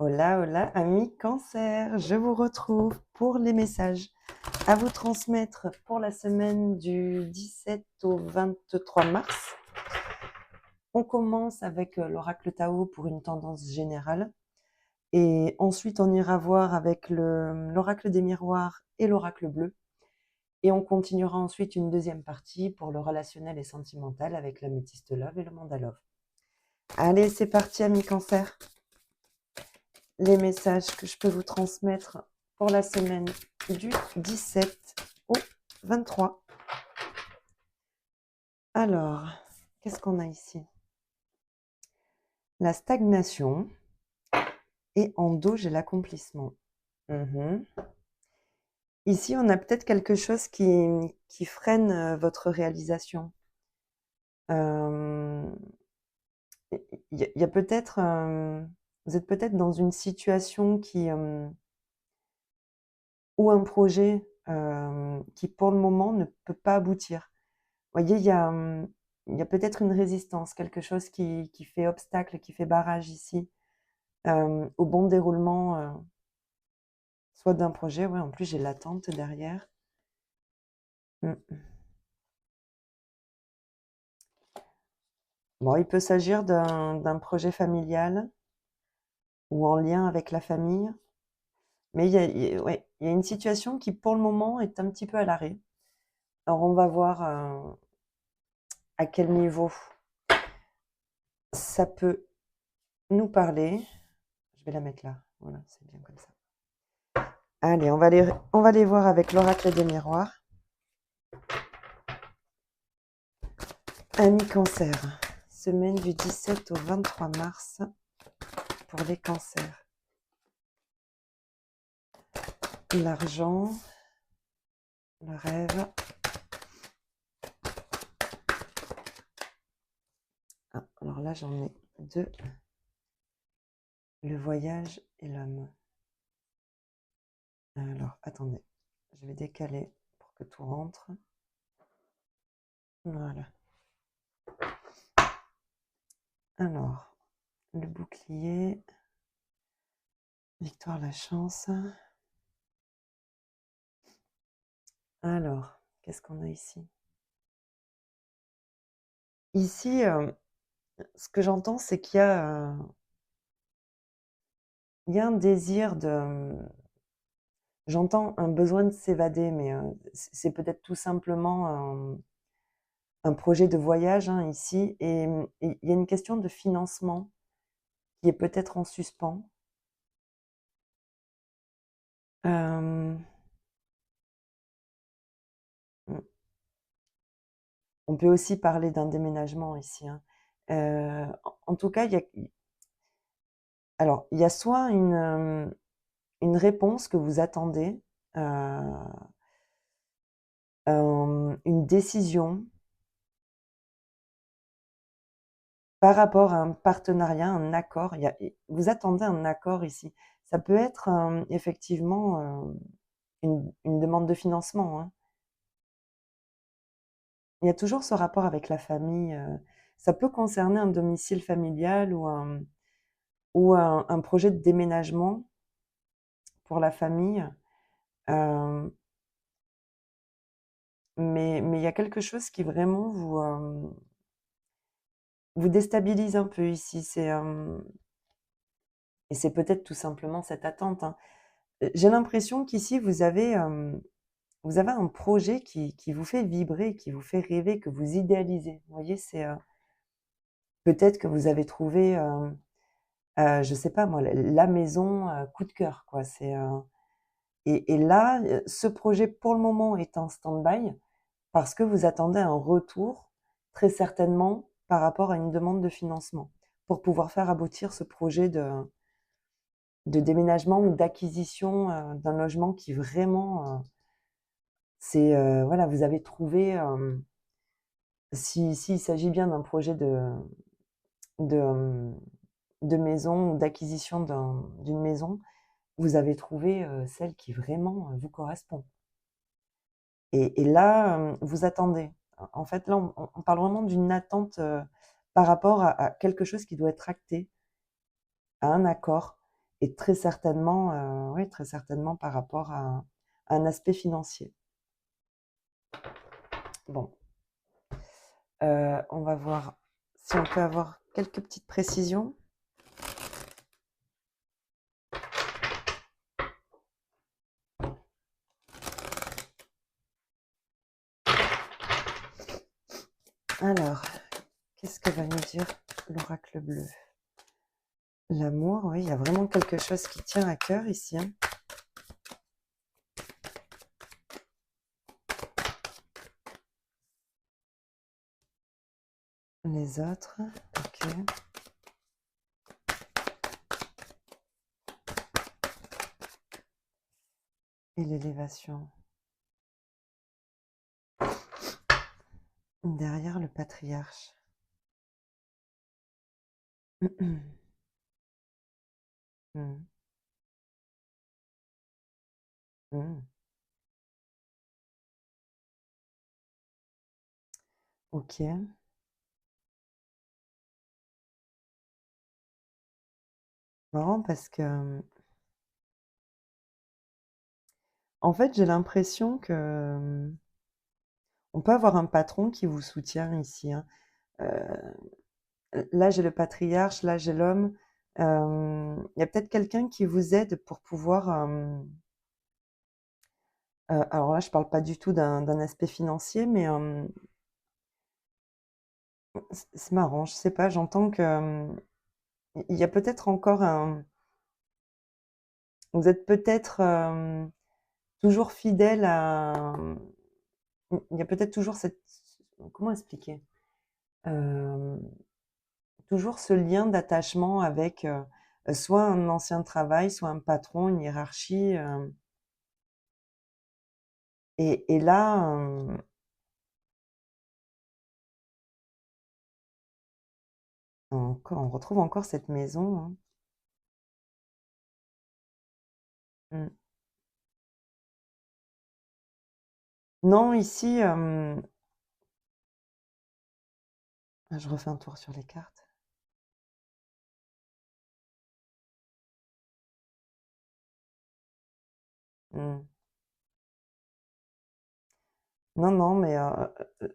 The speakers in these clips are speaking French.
Hola, hola, amis Cancer, je vous retrouve pour les messages à vous transmettre pour la semaine du 17 au 23 mars. On commence avec l'oracle Tao pour une tendance générale et ensuite on ira voir avec l'oracle des miroirs et l'oracle bleu et on continuera ensuite une deuxième partie pour le relationnel et sentimental avec l'améthyste love et le mandalove. Allez, c'est parti amis Cancer. Les messages que je peux vous transmettre pour la semaine du 17 au 23. Alors, qu'est-ce qu'on a ici? La stagnation et en dos, j'ai l'accomplissement. Ici, on a peut-être quelque chose qui freine votre réalisation. Il y a peut-être, vous êtes peut-être dans une situation ou un projet qui, pour le moment, ne peut pas aboutir. Vous voyez, il y a peut-être une résistance, quelque chose qui fait obstacle, qui fait barrage ici, au bon déroulement, soit d'un projet, ouais, en plus j'ai l'attente derrière. Bon, il peut s'agir d'un projet familial ou en lien avec la famille, mais ouais, il y a une situation qui, pour le moment, est un petit peu à l'arrêt. Alors, on va voir à quel niveau ça peut nous parler. Je vais la mettre là, voilà, c'est bien comme ça. Allez, on va les voir avec l'oracle des miroirs. Amis Cancer, semaine du 17 au 23 mars pour les cancers. L'argent, le rêve. Ah, alors là, j'en ai deux. Le voyage et l'homme. Alors, attendez, je vais décaler pour que tout rentre. Voilà. Alors, le bouclier, victoire, la chance. Alors, qu'est-ce qu'on a ici? Ici, ce que j'entends, c'est qu'il y a un désir de... J'entends un besoin de s'évader, mais c'est peut-être tout simplement un projet de voyage hein, ici. Et il y a une question de financement qui est peut-être en suspens. On peut aussi parler d'un déménagement ici. Hein. En tout cas, il y a soit une réponse que vous attendez, une décision par rapport à un partenariat, un accord. Vous attendez un accord ici. Ça peut être effectivement une demande de financement. Hein. Il y a toujours ce rapport avec la famille. Ça peut concerner un domicile familial ou un projet de déménagement pour la famille. Mais il y a quelque chose qui vraiment vous déstabilise un peu ici. Et c'est peut-être tout simplement cette attente. Hein. J'ai l'impression qu'ici, vous avez un projet qui vous fait vibrer, qui vous fait rêver, que vous idéalisez. Vous voyez, c'est peut-être que vous avez trouvé, je sais pas moi, la maison coup de cœur, quoi. Et là, ce projet, pour le moment, est en stand-by parce que vous attendez un retour, très certainement, par rapport à une demande de financement, pour pouvoir faire aboutir ce projet de déménagement ou d'acquisition d'un logement qui vraiment, voilà, vous avez trouvé, s'il s'agit bien d'un projet de, de maison ou d'acquisition d'une maison, vous avez trouvé celle qui vraiment vous correspond. Et là, vous attendez. En fait, là, on parle vraiment d'une attente par rapport à quelque chose qui doit être acté, à un accord. et très certainement, oui, très certainement par rapport à un aspect financier. Bon, on va voir si on peut avoir quelques petites précisions. Alors, qu'est-ce que va nous dire l'oracle bleu? L'amour, oui, il y a vraiment quelque chose qui tient à cœur ici, hein. Les autres, ok. Et l'élévation. Derrière le patriarche. Hmm. Hmm. Ok. Marrant parce que, en fait, j'ai l'impression que on peut avoir un patron qui vous soutient ici, hein. Là, j'ai le patriarche, là, j'ai l'homme. Il y a peut-être quelqu'un qui vous aide pour pouvoir. Alors là, je parle pas du tout d'un aspect financier, mais c'est marrant, je sais pas, j'entends que il y a peut-être encore un. Vous êtes peut-être toujours fidèle à. Il y a peut-être toujours cette. Comment expliquer? Euh, Toujours ce lien d'attachement avec soit un ancien travail, soit un patron, une hiérarchie. Et là, on retrouve encore cette maison, hein. Mm. Non, ici, je refais un tour sur les cartes. Mm. Non, non, mais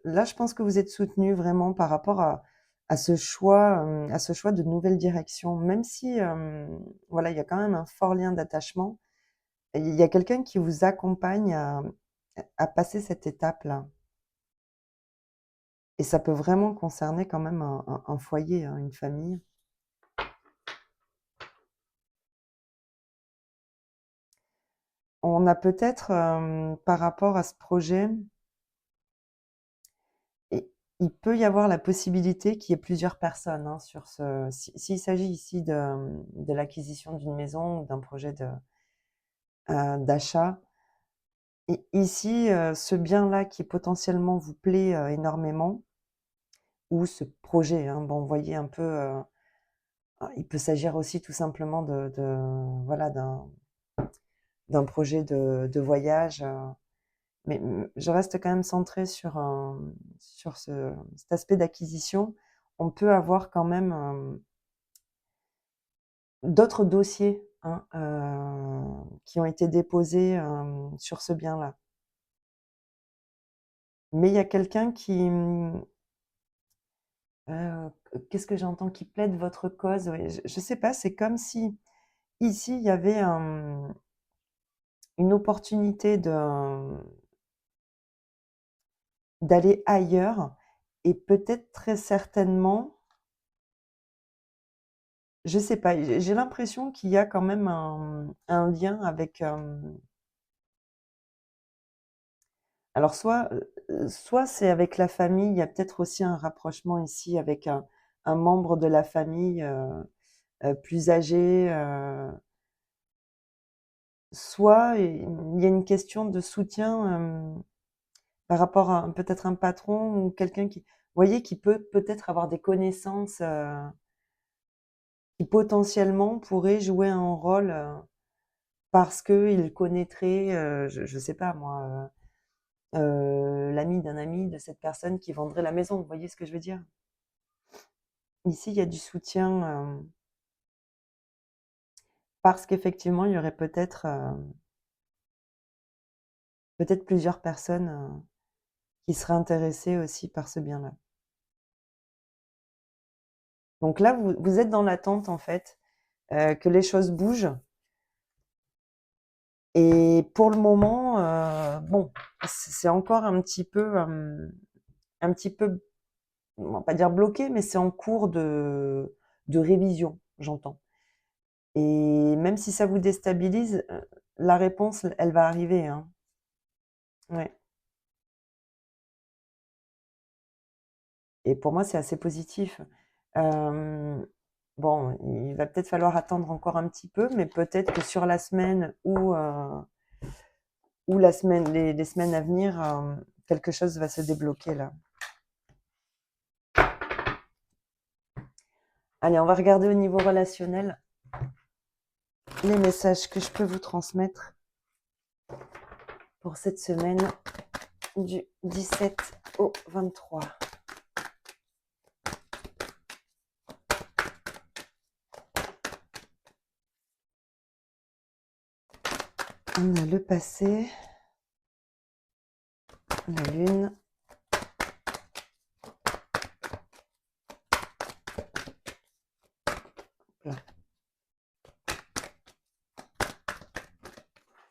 là, je pense que vous êtes soutenu vraiment par rapport à ce choix de nouvelle direction. Même si, voilà, il y a quand même un fort lien d'attachement. Il y a quelqu'un qui vous accompagne à passer cette étape-là. Et ça peut vraiment concerner quand même un foyer, hein, une famille. On a peut-être, par rapport à ce projet, et il peut y avoir la possibilité qu'il y ait plusieurs personnes, hein, sur s'il s'agit ici de l'acquisition d'une maison ou d'un projet d'achat. Et ici, ce bien-là qui potentiellement vous plaît énormément, ou ce projet, hein, bon, vous voyez un peu, il peut s'agir aussi tout simplement voilà, d'un projet de voyage. Mais je reste quand même centrée sur cet aspect d'acquisition. On peut avoir quand même d'autres dossiers, hein, qui ont été déposés sur ce bien-là. Mais il y a quelqu'un qui, qu'est-ce que j'entends, qui plaide votre cause. Ouais, je ne sais pas, c'est comme si ici il y avait une opportunité d'aller ailleurs, et peut-être très certainement. Je sais pas, j'ai l'impression qu'il y a quand même un lien avec, alors soit c'est avec la famille, il y a peut-être aussi un rapprochement ici avec un membre de la famille, plus âgé, soit il y a une question de soutien, par rapport à peut-être un patron ou quelqu'un qui, vous voyez, qui peut peut-être avoir des connaissances, qui potentiellement pourraient jouer un rôle, parce qu'il connaîtrait, je sais pas moi, l'ami d'un ami de cette personne qui vendrait la maison. Vous voyez ce que je veux dire? Ici, il y a du soutien, parce qu'effectivement, il y aurait peut-être plusieurs personnes, qui seraient intéressées aussi par ce bien-là. Donc là, vous êtes dans l'attente, en fait, que les choses bougent et pour le moment, bon, c'est encore un petit peu, on va pas dire bloqué, mais c'est en cours de révision, j'entends. Et même si ça vous déstabilise, la réponse, elle va arriver, hein. Ouais. Et pour moi, c'est assez positif. Hem, bon, il va peut-être falloir attendre encore un petit peu, mais peut-être que sur la semaine ou la semaine les semaines à venir, quelque chose va se débloquer là. Allez, on va regarder au niveau relationnel les messages que je peux vous transmettre pour cette semaine du 17 au 23. On a le passé, la lune, là.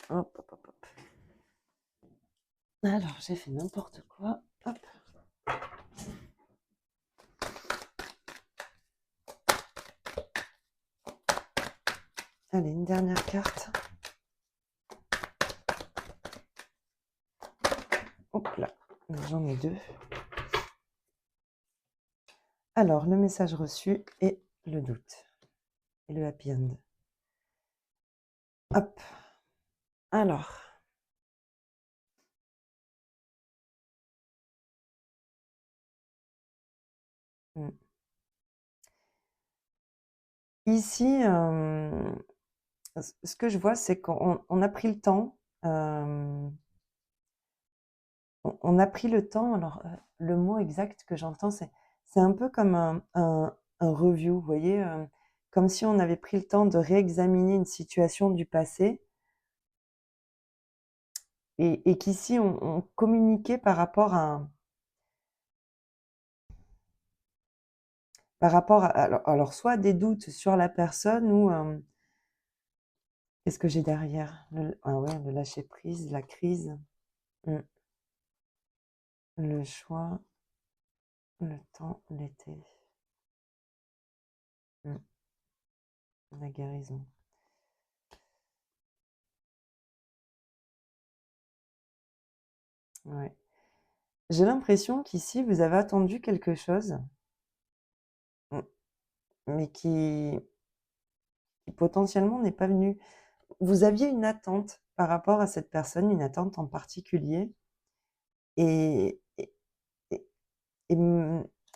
Hop, hop, hop, hop. Alors, j'ai fait n'importe quoi. Hop. Allez, une dernière carte. Hop là, j'en ai deux. Alors, le message reçu et le doute. Et le happy end. Hop. Alors. Ici, ce que je vois, c'est qu'on a pris le temps. On a pris le temps. Alors, le mot exact que j'entends, c'est un peu comme un review, vous voyez, comme si on avait pris le temps de réexaminer une situation du passé et qu'ici, on communiquait par rapport à alors soit des doutes sur la personne ou, qu'est-ce que j'ai derrière? Ah ouais, le lâcher prise, la crise, mmh, le choix, le temps, l'été, mmh, la guérison. Ouais. J'ai l'impression qu'ici, vous avez attendu quelque chose, mmh, mais qui potentiellement n'est pas venu. Vous aviez une attente par rapport à cette personne, une attente en particulier et et et et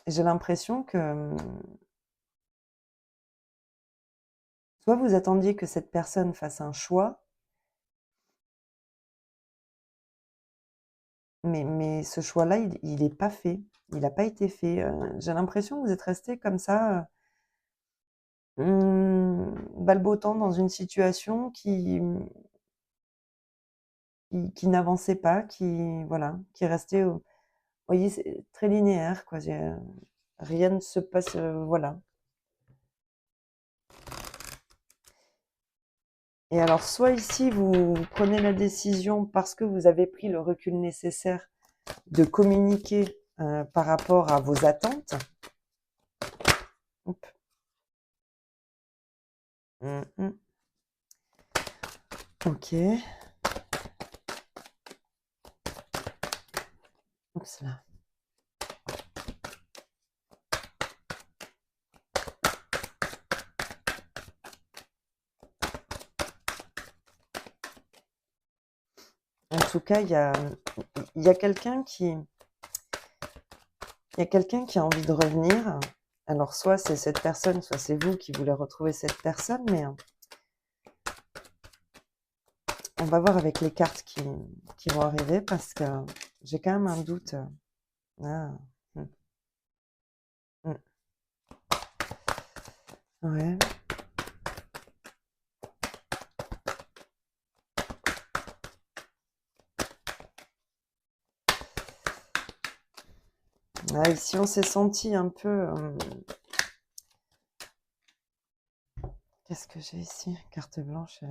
j'ai l'impression que, soit vous attendiez que cette personne fasse un choix, mais ce choix-là, il est pas fait. Il n'a pas été fait. J'ai l'impression que vous êtes restés comme ça, balbottant dans une situation qui n'avançait pas, qui voilà, qui restait au vous voyez, c'est très linéaire quoi, rien ne se passe, voilà. Et alors soit ici vous prenez la décision parce que vous avez pris le recul nécessaire de communiquer, par rapport à vos attentes. Hop. Mmh. OK. Oups là. En tout cas, il y a quelqu'un qui il y a quelqu'un qui a envie de revenir. Alors soit c'est cette personne, soit c'est vous qui voulez retrouver cette personne, mais, on va voir avec les cartes qui vont arriver parce que j'ai quand même un doute. Ah, mmh, mmh. Ouais. Ah, ici, on s'est senti un peu... qu'est-ce que j'ai ici? Carte blanche.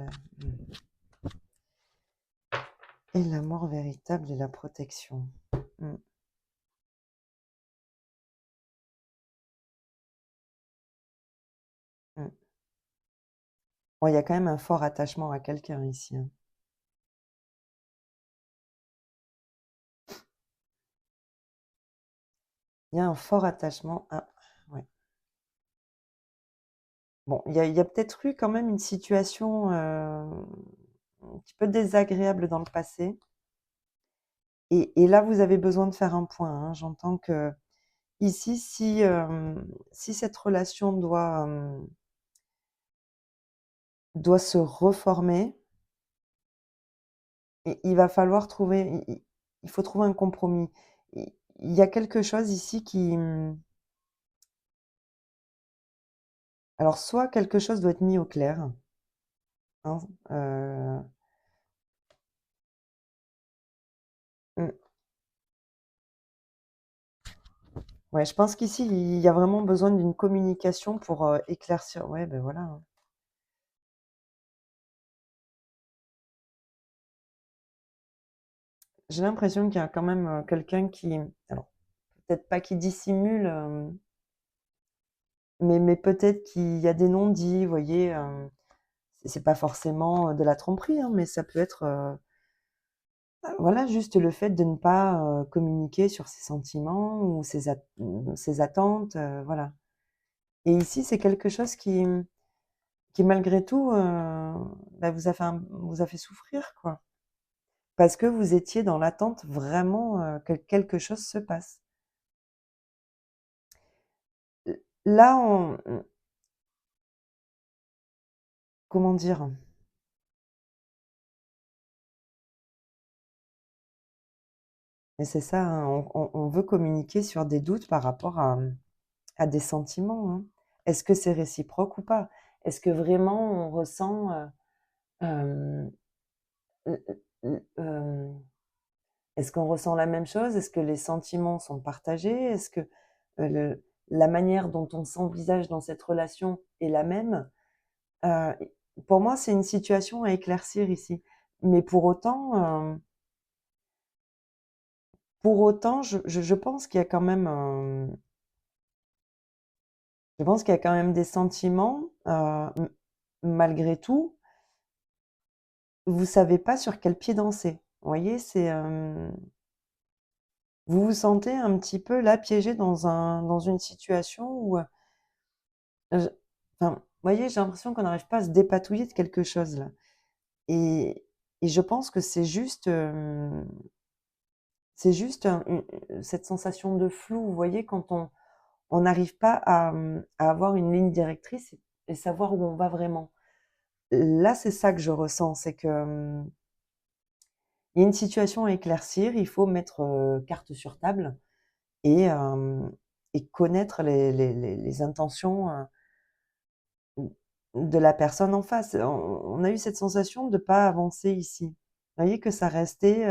Et l'amour véritable et la protection. Mm. Mm. Bon, il y a quand même un fort attachement à quelqu'un ici, hein. Il y a un fort attachement à... Ouais. Bon, il y a peut-être eu quand même une situation un petit peu désagréable dans le passé. Et là, vous avez besoin de faire un point, hein. J'entends que ici, si cette relation doit se reformer, il va falloir trouver, il faut trouver un compromis. Il y a quelque chose ici qui, alors soit quelque chose doit être mis au clair, hein, mmh, ouais, je pense qu'ici, il y a vraiment besoin d'une communication pour, éclaircir, ouais, ben voilà, hein. J'ai l'impression qu'il y a quand même, quelqu'un qui, alors peut-être pas qui dissimule, mais peut-être qu'il y a des non-dits, vous voyez, c'est pas forcément, de la tromperie, hein, mais ça peut être, voilà, juste le fait de ne pas, communiquer sur ses sentiments ou ses attentes, voilà. Et ici, c'est quelque chose qui malgré tout, bah, vous a fait souffrir, quoi. Parce que vous étiez dans l'attente vraiment, que quelque chose se passe. L là, comment dire? Mais c'est ça, hein, on veut communiquer sur des doutes par rapport à des sentiments, hein. Est-ce que c'est réciproque ou pas? Est-ce que vraiment on ressent, hem, est-ce qu'on ressent la même chose? Est-ce que les sentiments sont partagés? Est-ce que, la manière dont on s'envisage dans cette relation est la même? Heu, pour moi, c'est une situation à éclaircir ici. Mais pour autant, je pense qu'il y a quand même je pense qu'il y a quand même des sentiments, malgré tout, vous savez pas sur quel pied danser. Vous voyez? Vous vous sentez un petit peu là piégé dans une situation où, je enfin, vous voyez, j'ai l'impression qu'on n'arrive pas à se dépatouiller de quelque chose là. Et je pense que c'est juste cette sensation de flou, vous voyez, quand on n'arrive pas à avoir une ligne directrice et savoir où on va vraiment. Là, c'est ça que je ressens, c'est que, il y a une situation à éclaircir, il faut mettre, carte sur table et connaître les intentions, de la personne en face. On a eu cette sensation de pas avancer ici. Vous voyez que ça restait,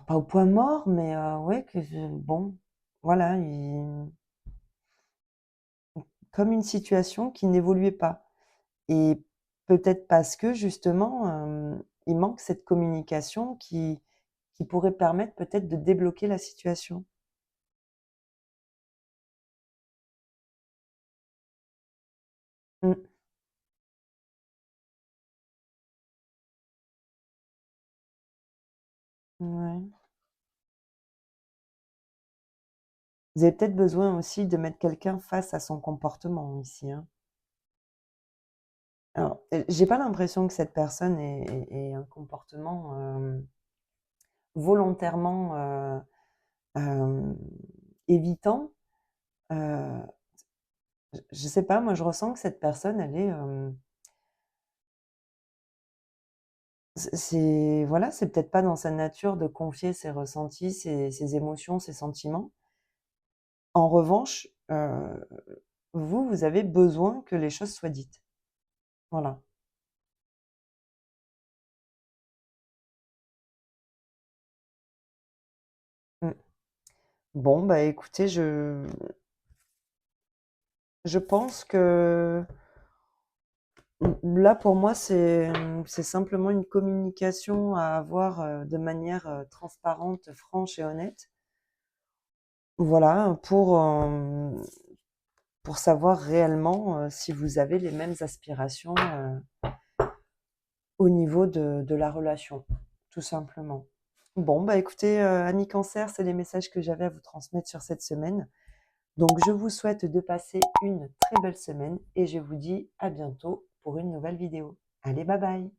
pas au point mort, mais ouais, que je bon, voilà, comme une situation qui n'évoluait pas. Et peut-être parce que justement, il manque cette communication qui pourrait permettre peut-être de débloquer la situation. Mmh. Ouais. Vous avez peut-être besoin aussi de mettre quelqu'un face à son comportement ici, hein. Alors, j'ai pas l'impression que cette personne ait un comportement, volontairement, hem, évitant. Heu, je sais pas, moi je ressens que cette personne elle est, c'est voilà, c'est peut-être pas dans sa nature de confier ses ressentis, ses émotions, ses sentiments. En revanche, vous avez besoin que les choses soient dites. Voilà. Mmh. Bon, bah, écoutez, je pense que là, pour moi, c'est simplement une communication à avoir, de manière, transparente, franche et honnête. Voilà, pour savoir réellement, si vous avez les mêmes aspirations, au niveau de la relation, tout simplement. Bon, bah, écoutez, amis Cancer, c'est les messages que j'avais à vous transmettre sur cette semaine. Donc je vous souhaite de passer une très belle semaine et je vous dis à bientôt pour une nouvelle vidéo. Allez, bye bye!